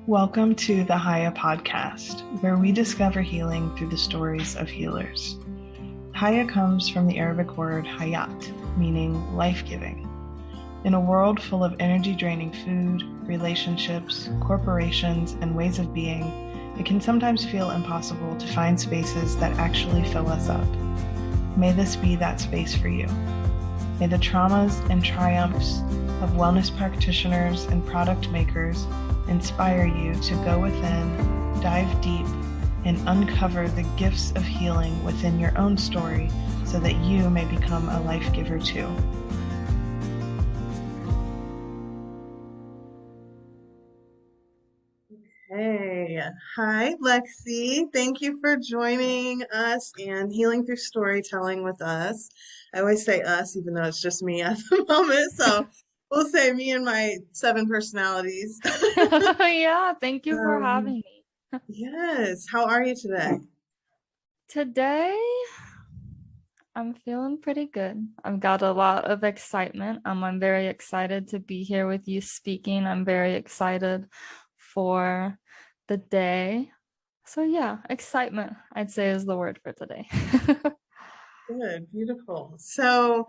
Welcome to the HAYA podcast, where we discover healing through the stories of healers. HAYA comes from the Arabic word hayat, meaning life-giving. In a world full of energy-draining food, relationships, corporations, and ways of being, it can sometimes feel impossible to find spaces that actually fill us up. May this be that space for you. May the traumas and triumphs of wellness practitioners and product makers inspire you to go within, dive deep, and uncover the gifts of healing within your own story so that you may become a life giver too. Hey, hi Lexi. Thank you for joining us and healing through storytelling with us. I always say us, even though it's just me at the moment. So we'll say me and my 7 personalities. Yeah, thank you for Um, having me. yes. How are you today? Today, I'm feeling pretty good. I've got a lot of excitement. I'm very excited to be here with you speaking. I'm very excited for the day. So yeah, excitement, I'd say, is the word for today. Good, beautiful. So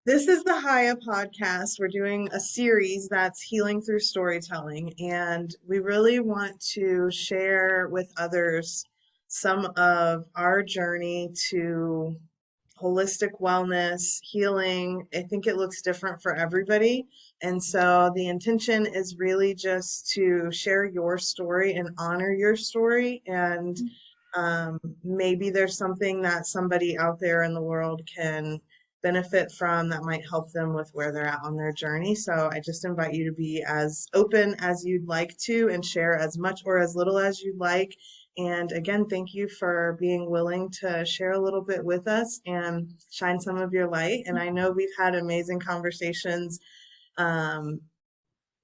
this is the HAYA podcast. We're doing a series that's healing through storytelling, and we really want to share with others some of our journey to holistic wellness, healing. I think it looks different for everybody. And so the intention is really just to share your story and honor your story. And maybe there's something that somebody out there in the world can benefit from that might help them with where they're at on their journey. So I just invite you to be as open as you'd like to and share as much or as little as you'd like. And again, thank you for being willing to share a little bit with us and shine some of your light. And I know we've had amazing conversations um,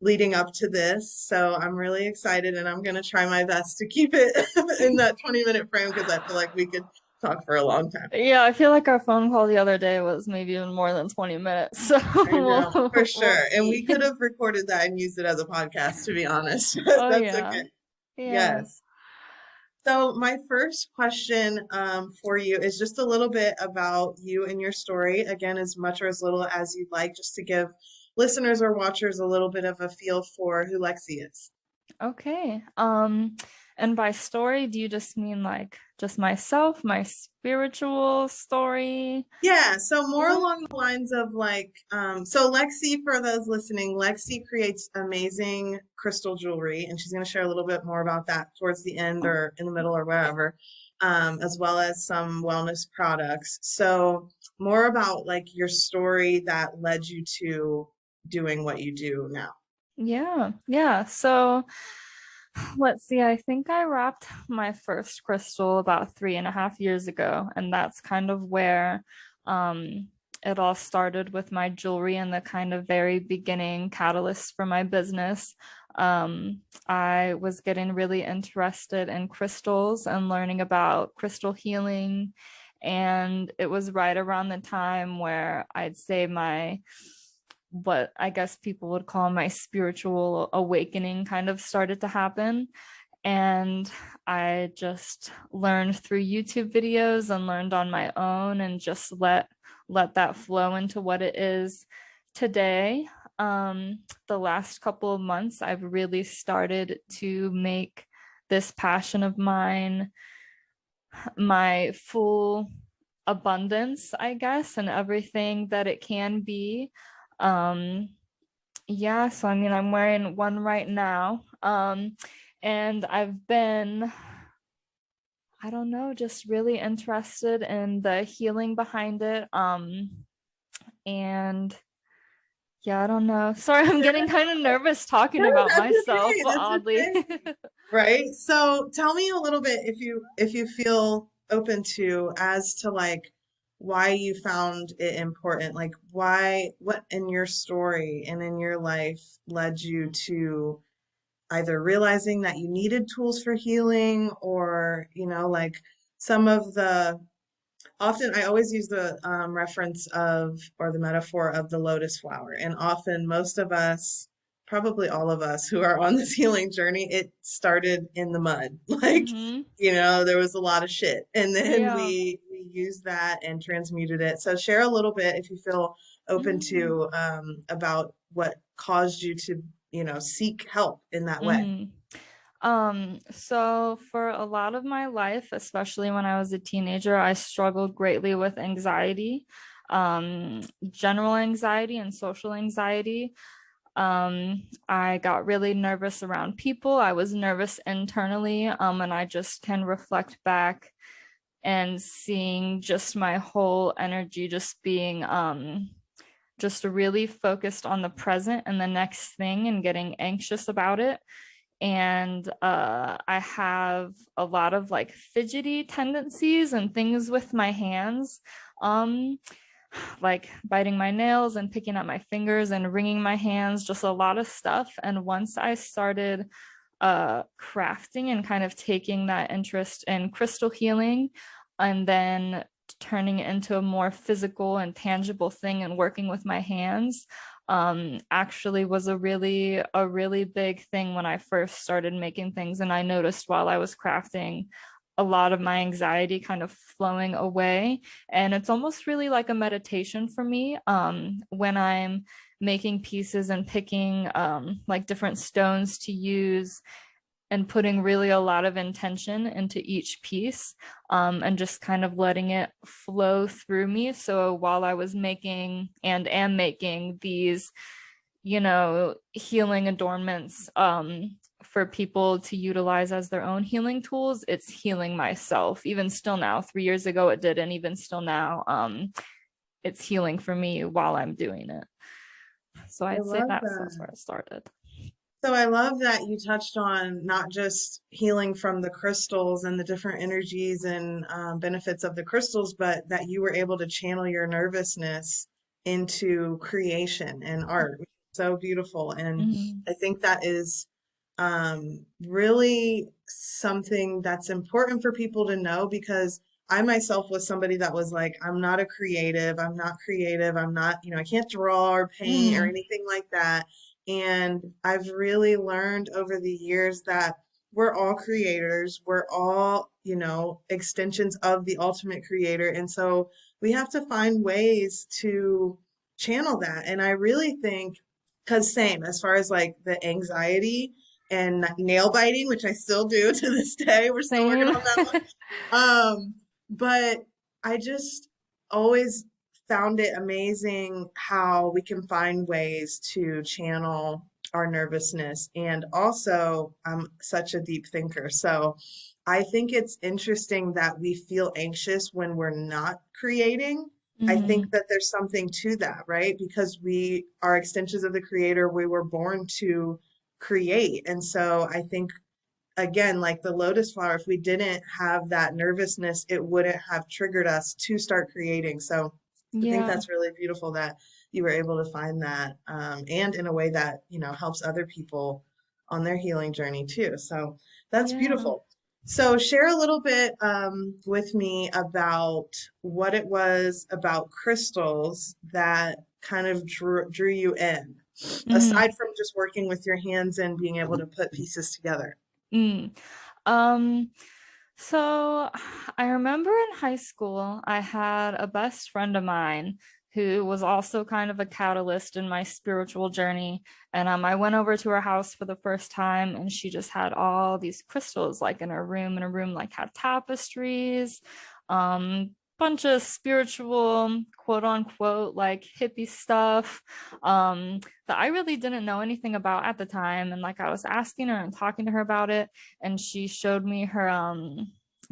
leading up to this. So I'm really excited and I'm going to try my best to keep it in that 20-minute frame because I feel like we could talk for a long time. Yeah, I feel like our phone call the other day was maybe even more than 20 minutes. So I know, for we'll sure. And we see. could have recorded that and used it as a podcast, to be honest. Oh That's yeah. okay. Yeah. Yes. So my first question for you is just a little bit about you and your story. Again, as much or as little as you'd like, just to give listeners or watchers a little bit of a feel for who Lexi is. Okay. And by story, do you just mean like just myself, my spiritual story? Yeah, so more Yeah. along the lines of like, so Lexi, for those listening, Lexi creates amazing crystal jewelry, and she's going to share a little bit more about that towards the end Oh, or in the middle or wherever, as well as some wellness products. So more about like your story that led you to doing what you do now. yeah. Yeah. So let's see. I think I wrapped my first crystal about 3.5 years ago, and that's kind of where it all started with my jewelry and the kind of very beginning catalyst for my business. I was getting really interested in crystals and learning about crystal healing. And it was right around the time where I'd say what I guess people would call my spiritual awakening kind of started to happen. And I just learned through YouTube videos and learned on my own and just let that flow into what it is today. The last couple of months, I've really started to make this passion of mine my full abundance, I guess, and everything that it can be. Um, yeah, so I mean, I'm wearing one right now. And I've been, I don't know, just really interested in the healing behind it. And yeah, I don't know. Sorry, I'm getting kind of nervous talking No, about that's myself, okay. That's oddly. okay. Right? So tell me a little bit if you feel open to as to like why you found it important. Like why what in your story and in your life led you to either realizing that you needed tools for healing or, you know, like some of the often I always use the reference of or the metaphor of the lotus flower. And often most of us probably all of us who are on this healing journey, it started in the mud. Like, Mm-hmm. there was a lot of shit. And then Yeah. we used that and transmuted it. So share a little bit if you feel open Mm-hmm. to about what caused you to, seek help in that way. Mm-hmm. So for a lot of my life, especially when I was a teenager, I struggled greatly with anxiety, general anxiety and social anxiety. I got really nervous around people. I was nervous internally, and I just can reflect back and seeing just my whole energy just being just really focused on the present and the next thing and getting anxious about it. And I have a lot of like fidgety tendencies and things with my hands, um, like biting my nails and picking at my fingers and wringing my hands, just a lot of stuff. And once I started crafting and kind of taking that interest in crystal healing and then turning it into a more physical and tangible thing and working with my hands, actually was a really big thing when I first started making things. And I noticed while I was crafting a lot of my anxiety kind of flowing away. And it's almost really like a meditation for me, when I'm making pieces and picking like different stones to use and putting really a lot of intention into each piece, and just kind of letting it flow through me. So while I was making and am making these, healing adornments, for people to utilize as their own healing tools, it's healing myself. Even still now, 3 years ago it did, and even still now, it's healing for me while I'm doing it. So I I'd say love that's that. where it started. So I love that you touched on not just healing from the crystals and the different energies and benefits of the crystals, but that you were able to channel your nervousness into creation and art, which is so beautiful. And Mm-hmm. I think that is really something that's important for people to know because I myself was somebody that was like, I'm not a creative, I'm not creative, I'm not, I can't draw or paint or Mm-hmm. anything like that. And I've really learned over the years that we're all creators. We're all, extensions of the ultimate creator. And so we have to find ways to channel that. And I really think, because same as far as like the anxiety and nail biting, which I still do to this day, we're still working Same. on that one. But I just always found it amazing how we can find ways to channel our nervousness. And also, I'm such a deep thinker. So I think it's interesting that we feel anxious when we're not creating. I think Mm-hmm. that there's something to that, right? Because we are extensions of the creator. We were born to create. And so I think again, like the lotus flower, if we didn't have that nervousness, it wouldn't have triggered us to start creating. So I think Yeah. that's really beautiful that you were able to find that, and in a way that, helps other people on their healing journey too. So that's Yeah. beautiful. So share a little bit with me about what it was about crystals that kind of drew you in, Mm-hmm. aside from just working with your hands and being able to put pieces together. Mm. Um, so I remember in high school, I had a best friend of mine who was also kind of a catalyst in my spiritual journey. And I went over to her house for the first time, and she just had all these crystals like in her room, and her room like had tapestries, bunch of spiritual quote unquote like hippie stuff, that I really didn't know anything about at the time. And like I was asking her and talking to her about it, and she showed me her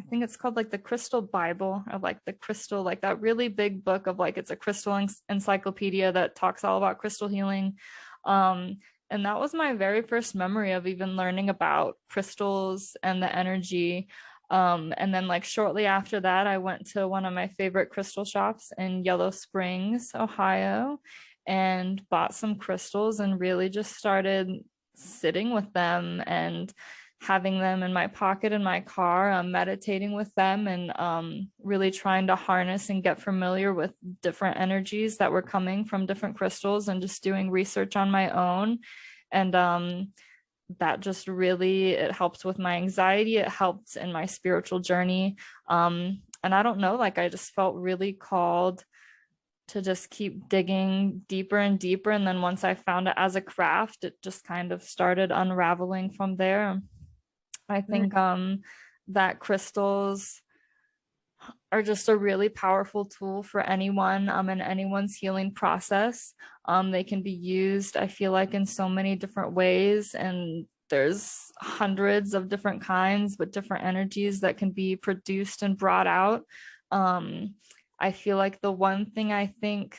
I think it's called like the Crystal Bible, or like the crystal, like that really big book of like it's a crystal encyclopedia that talks all about crystal healing. Um, and that was my very first memory of even learning about crystals and the energy. And then like shortly after that, I went to one of my favorite crystal shops in Yellow Springs, Ohio, and bought some crystals and really just started sitting with them and having them in my pocket in my car, meditating with them, and really trying to harness and get familiar with different energies that were coming from different crystals, and just doing research on my own And that just really, it helps with my anxiety. It helps in my spiritual journey. And I don't know, like I just felt really called to just keep digging deeper and deeper. And then once I found it as a craft, it just kind of started unraveling from there. I think that crystals are just a really powerful tool for anyone in anyone's healing process. They can be used, I feel like, in so many different ways, and there's hundreds of different kinds with different energies that can be produced and brought out. I feel like the one thing I think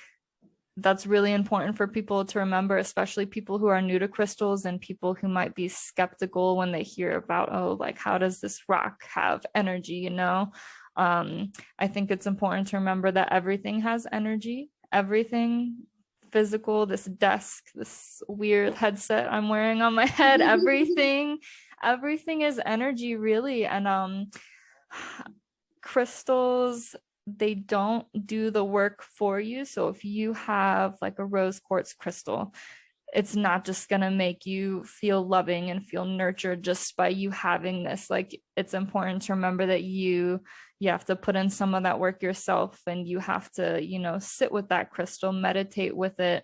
that's really important for people to remember, especially people who are new to crystals and people who might be skeptical when they hear about, oh, like, how does this rock have energy, you know? I think it's important to remember that everything has energy, everything physical, this desk, this weird headset I'm wearing on my head, everything is energy, really. And crystals, they don't do the work for you. So if you have like a rose quartz crystal, it's not just going to make you feel loving and feel nurtured just by you having this. Like, it's important to remember that you have to put in some of that work yourself, and you have to, you know, sit with that crystal, meditate with it,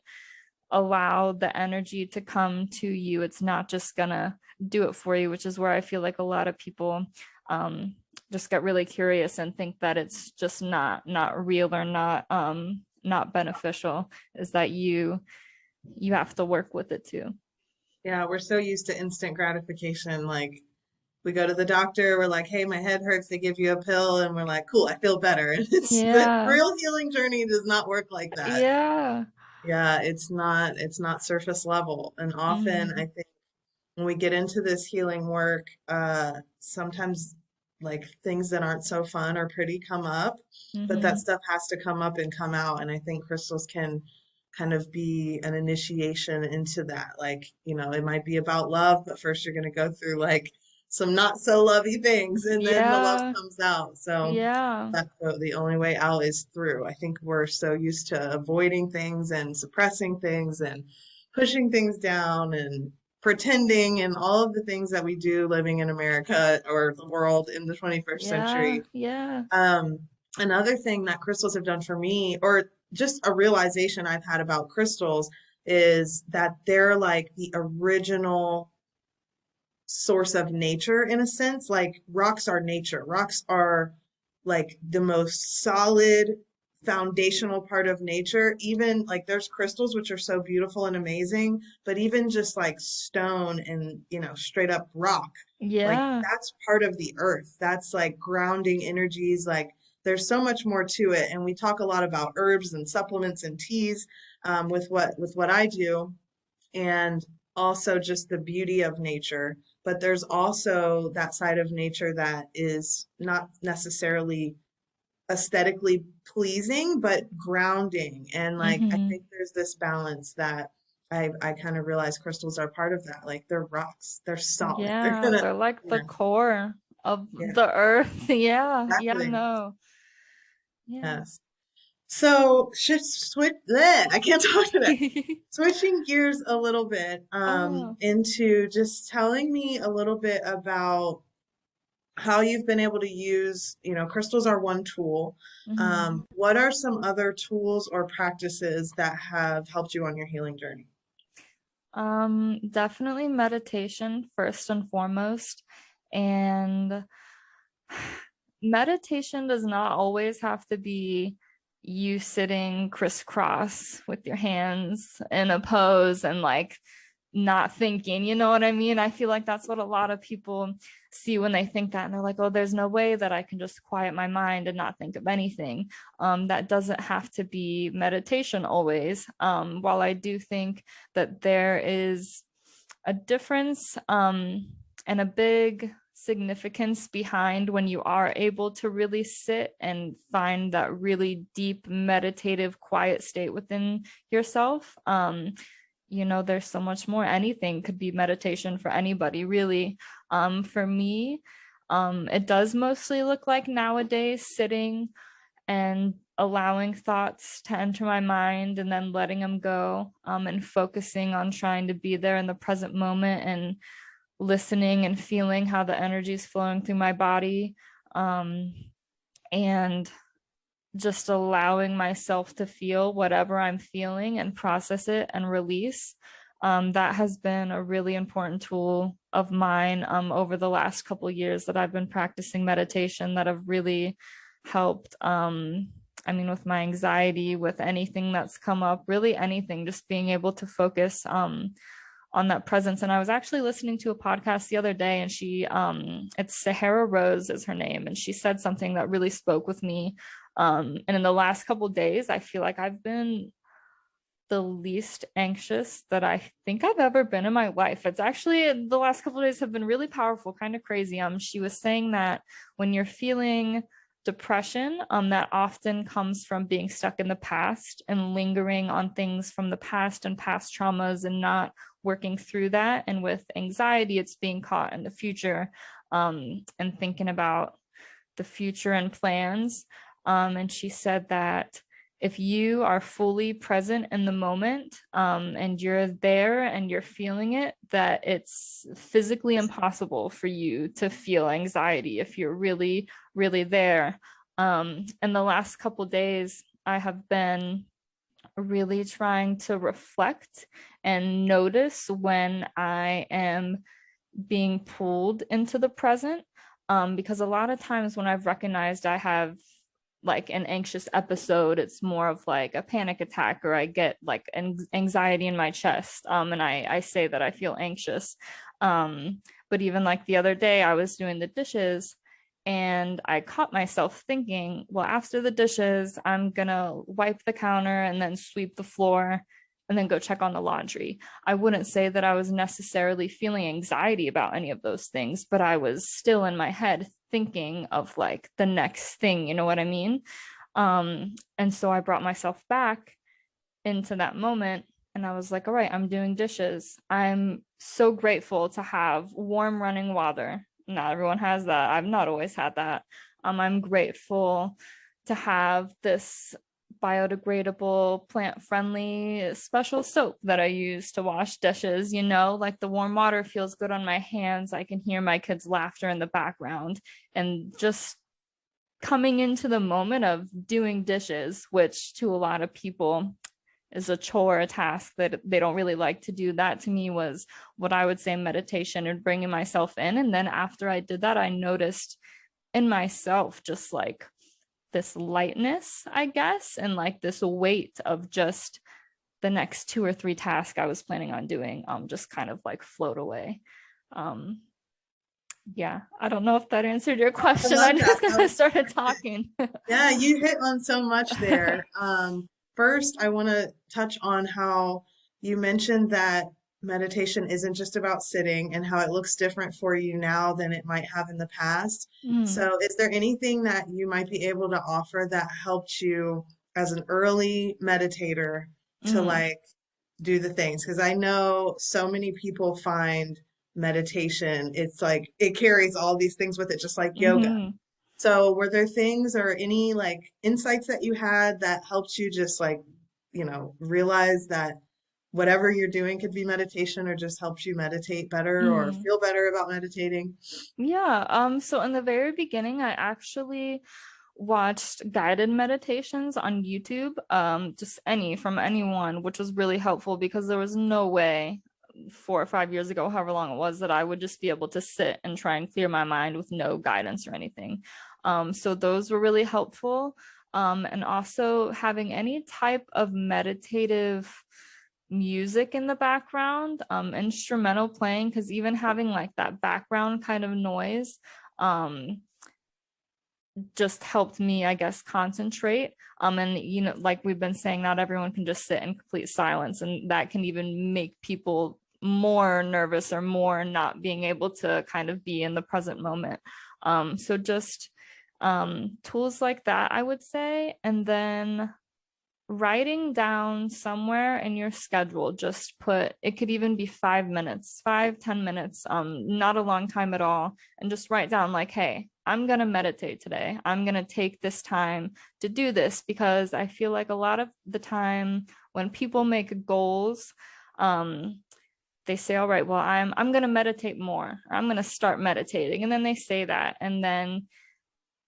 allow the energy to come to you. It's not just gonna do it for you, which is where I feel like a lot of people just get really curious and think that it's just not real or not beneficial, is that you have to work with it too. Yeah, we're so used to instant gratification. Like we go to the doctor, we're like, hey, my head hurts. They give you a pill, and we're like, cool, I feel better. And it's the Yeah. real healing journey does not work like that. Yeah. Yeah, it's not surface level. And often Mm-hmm. I think when we get into this healing work, sometimes like things that aren't so fun or pretty come up, but that Mm-hmm. stuff has to come up and come out. And I think crystals can kind of be an initiation into that. Like, it might be about love, but first you're going to go through like some not so lovey things, and then the love Yeah. comes out. So Yeah. that's the only way out is through. I think we're so used to avoiding things and suppressing things and pushing things down and pretending and all of the things that we do living in America or the world in the 21st Yeah. century. Yeah. Um, Another thing that crystals have done for me, or just a realization I've had about crystals, is that they're like the original source of nature in a sense. Like rocks are nature. Rocks are like the most solid foundational part of nature. Even like there's crystals which are so beautiful and amazing, but even just like stone and, straight up rock, like Yeah. that's part of the earth. That's like grounding energies. Like there's so much more to it. And we talk a lot about herbs and supplements and teas, with what I do, and also just the beauty of nature. But there's also that side of nature that is not necessarily aesthetically pleasing, but grounding. And like, I Mm-hmm. think there's this balance that I kind of realize crystals are part of that. Like they're rocks, they're solid. They're Yeah. gonna, They're like the core of yeah, the earth. Yeah. Yeah. exactly. No. Yeah. Yes. So I can't talk today. Switching gears a little bit, Oh. into just telling me a little bit about how you've been able to use, crystals are one tool. Mm-hmm. What are some other tools or practices that have helped you on your healing journey? Definitely meditation first and foremost. And meditation does not always have to be you sitting crisscross with your hands in a pose and like not thinking, you know what I mean? I feel like that's what a lot of people see when they think that, and they're like, oh, there's no way that I can just quiet my mind and not think of anything. That doesn't have to be meditation always. While I do think that there is a difference, and a big significance behind when you are able to really sit and find that really deep meditative quiet state within yourself. There's so much more. Anything could be meditation for anybody, really. For me, it does mostly look like nowadays sitting and allowing thoughts to enter my mind and then letting them go, and focusing on trying to be there in the present moment and listening and feeling how the energy is flowing through my body, and just allowing myself to feel whatever I'm feeling and process it and release. That has been a really important tool of mine, over the last couple of years that I've been practicing meditation, that have really helped. I mean, with my anxiety, with anything that's come up, really anything, just being able to focus on that presence. And I was actually listening to a podcast the other day, and it's Sahara Rose is her name, and she said something that really spoke with me. And in the last couple of days, I feel like I've been the least anxious that I think I've ever been in my life. It's actually, the last couple of days have been really powerful, kind of crazy. She was saying that when you're feeling depression, that often comes from being stuck in the past and lingering on things from the past and past traumas and not working through that. And with anxiety, it's being caught in the future, and thinking about the future and plans. And she said that if you are fully present in the moment, and you're there and you're feeling it, that it's physically impossible for you to feel anxiety if you're really, really there. In the last couple days, I have been really trying to reflect and notice when I am being pulled into the present, because a lot of times when I've recognized I have like an anxious episode, it's more of like a panic attack, or I get like anxiety in my chest, and I say that I feel anxious. But even like the other day, I was doing the dishes and I caught myself thinking, well, after the dishes, I'm gonna wipe the counter and then sweep the floor and then go check on the laundry. I wouldn't say that I was necessarily feeling anxiety about any of those things, but I was still in my head thinking of like the next thing, you know what I mean? And so I brought myself back into that moment, and I was like, all right, I'm doing dishes. I'm so grateful to have warm running water. Not everyone has that. I've not always had that. I'm grateful to have this biodegradable, plant-friendly special soap that I use to wash dishes. Like the warm water feels good on my hands. I can hear my kids' laughter in the background, and just coming into the moment of doing dishes, which to a lot of people is a chore, a task that they don't really like to do. That to me was what I would say meditation, and bringing myself in. And then after I did that, I noticed in myself just like this lightness, I guess, and like this weight of just the next 2 or 3 tasks I was planning on doing, just kind of like float away. Yeah, I don't know if that answered your I question. I love just that. kind of started talking. Yeah, you hit on so much there. First, I want to touch on how you mentioned that meditation isn't just about sitting and how it looks different for you now than it might have in the past. Mm, So, is there anything that you might be able to offer that helped you as an early meditator to mm, like do the things? Because I know so many people find meditation, it's like it carries all these things with it, just like yoga. mm-hmm. So were there things or any like insights that you had that helped you just like, realize that whatever you're doing could be meditation or just helps you meditate better or Mm. feel better about meditating? Yeah, so in the very beginning, I actually watched guided meditations on YouTube, just from anyone, which was really helpful because there was no way 4 or 5 years ago, however long it was, that I would just be able to sit and try and clear my mind with no guidance or anything. So those were really helpful. And also having any type of meditative music in the background, instrumental playing, because even having like that background kind of noise, um, just helped me, I guess, concentrate. And like we've been saying, not everyone can just sit in complete silence, and that can even make people more nervous or more not being able to kind of be in the present moment. So just tools like that, I would say. And then writing down somewhere in your schedule, just put, it could even be 5 minutes, 5, 10 minutes, not a long time at all, and just write down like, hey, I'm gonna meditate today. I'm gonna take this time to do this, because I feel like a lot of the time when people make goals, they say, all right, well, I'm gonna meditate more, or I'm gonna start meditating, and then they say that, and then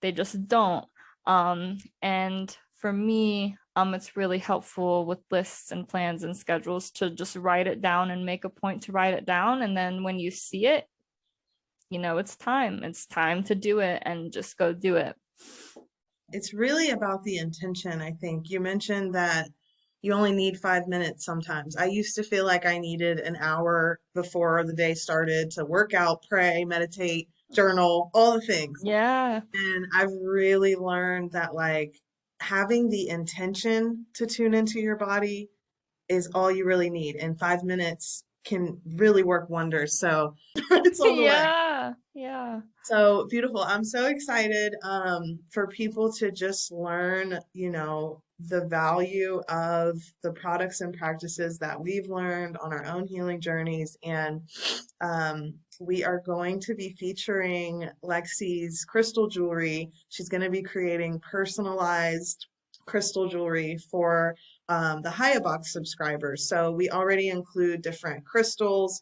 they just don't. And for me, it's really helpful with lists and plans and schedules to just write it down and make a point to write it down. And then when you see it, you know, it's time. It's time to do it, and just go do it. It's really about the intention, I think. You mentioned that you only need 5 minutes sometimes. I used to feel like I needed an hour before the day started to work out, pray, meditate, journal, all the things. Yeah. And I've really learned that, like, having the intention to tune into your body is all you really need. And 5 minutes can really work wonders. So it's on the way. Yeah. Yeah. So beautiful. I'm so excited for people to just learn, the value of the products and practices that we've learned on our own healing journeys. And we are going to be featuring Lexi's crystal jewelry. She's going to be creating personalized crystal jewelry for the HAYA box subscribers. So we already include different crystals,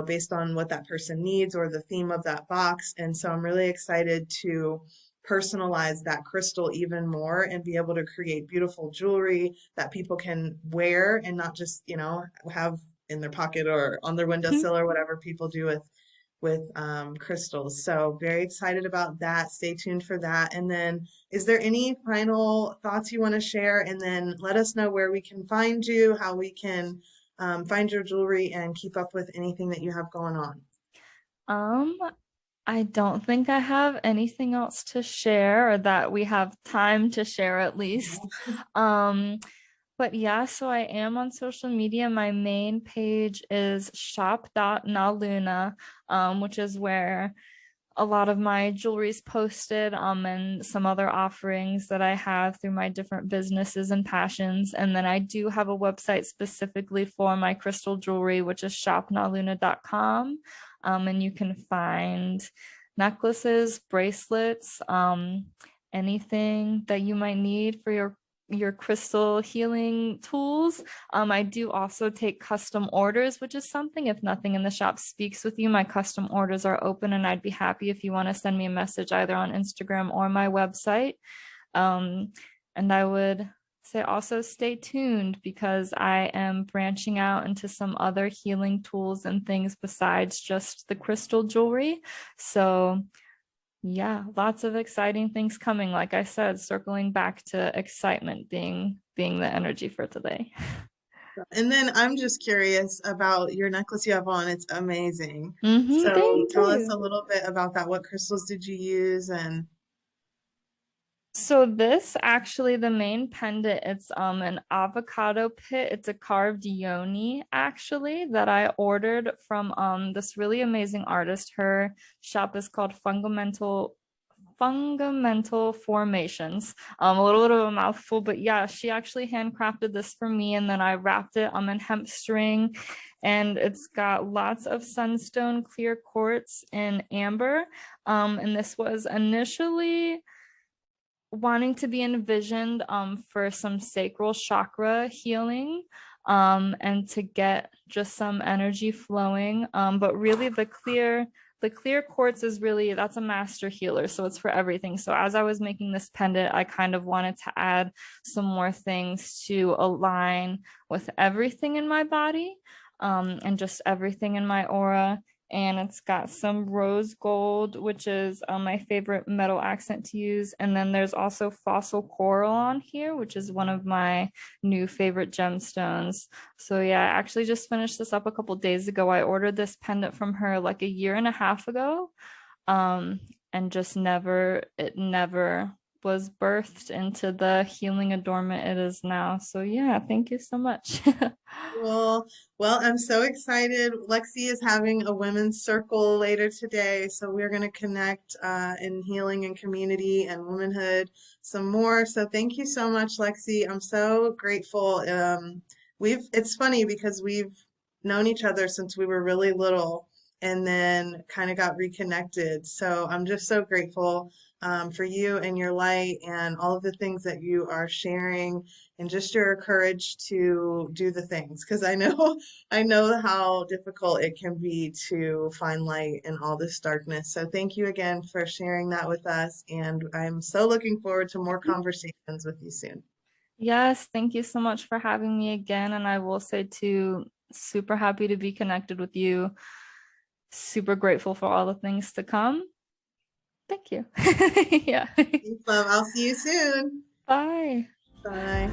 based on what that person needs or the theme of that box. And so I'm really excited to personalize that crystal even more and be able to create beautiful jewelry that people can wear and not just, have in their pocket or on their windowsill or whatever people do with crystals. So very excited about that. Stay tuned for that. And then is there any final thoughts you want to share? And then let us know where we can find you, how we can find your jewelry and keep up with anything that you have going on. Um, I don't think I have anything else to share, or that we have time to share at least. Um, but yeah, so I am on social media. My main page is shop.naluna, which is where a lot of my jewelry is posted, and some other offerings that I have through my different businesses and passions. And then I do have a website specifically for my crystal jewelry, which is shopnaluna.com. And you can find necklaces, bracelets, anything that you might need for your crystal healing tools. I do also take custom orders, which is something, if nothing in the shop speaks with you, my custom orders are open, and I'd be happy if you want to send me a message either on Instagram or my website. And I would say also stay tuned, because I am branching out into some other healing tools and things besides just the crystal jewelry. So yeah, lots of exciting things coming. Like I said, circling back to excitement being the energy for today. And then I'm just curious about your necklace you have on. It's amazing. So Thank tell us you. a little bit about that. What crystals did you use? And So this actually, the main pendant, it's an avocado pit. It's a carved yoni actually that I ordered from this really amazing artist. Her shop is called Fundamental Formations. A little bit of a mouthful, but yeah, she actually handcrafted this for me, and then I wrapped it in hemp string, and it's got lots of sunstone, clear quartz, and amber. And this was initially wanting to be envisioned for some sacral chakra healing, and to get just some energy flowing. But really the clear quartz is really, that's a master healer, so it's for everything. So as I was making this pendant, I kind of wanted to add some more things to align with everything in my body, and just everything in my aura. And it's got some rose gold, which is my favorite metal accent to use. And then there's also fossil coral on here, which is one of my new favorite gemstones. So yeah, I actually just finished this up a couple days ago. I ordered this pendant from her like a year and a half ago, and just never was birthed into the healing adornment it is now. So yeah, thank you so much. Well, I'm so excited. Lexi is having a women's circle later today, so we're going to connect in healing and community and womanhood some more. So thank you so much, Lexi. I'm so grateful. It's funny because we've known each other since we were really little and then kind of got reconnected. So I'm just so grateful for you and your light and all of the things that you are sharing and just your courage to do the things because I know I know how difficult it can be to find light in all this darkness. So thank you again for sharing that with us, and I'm so looking forward to more conversations with you soon. Yes, thank you so much for having me again. And I will say too, super happy to be connected with you. Super grateful for all the things to come. Thank you. Yeah. Thanks, love. I'll see you soon. Bye. Bye.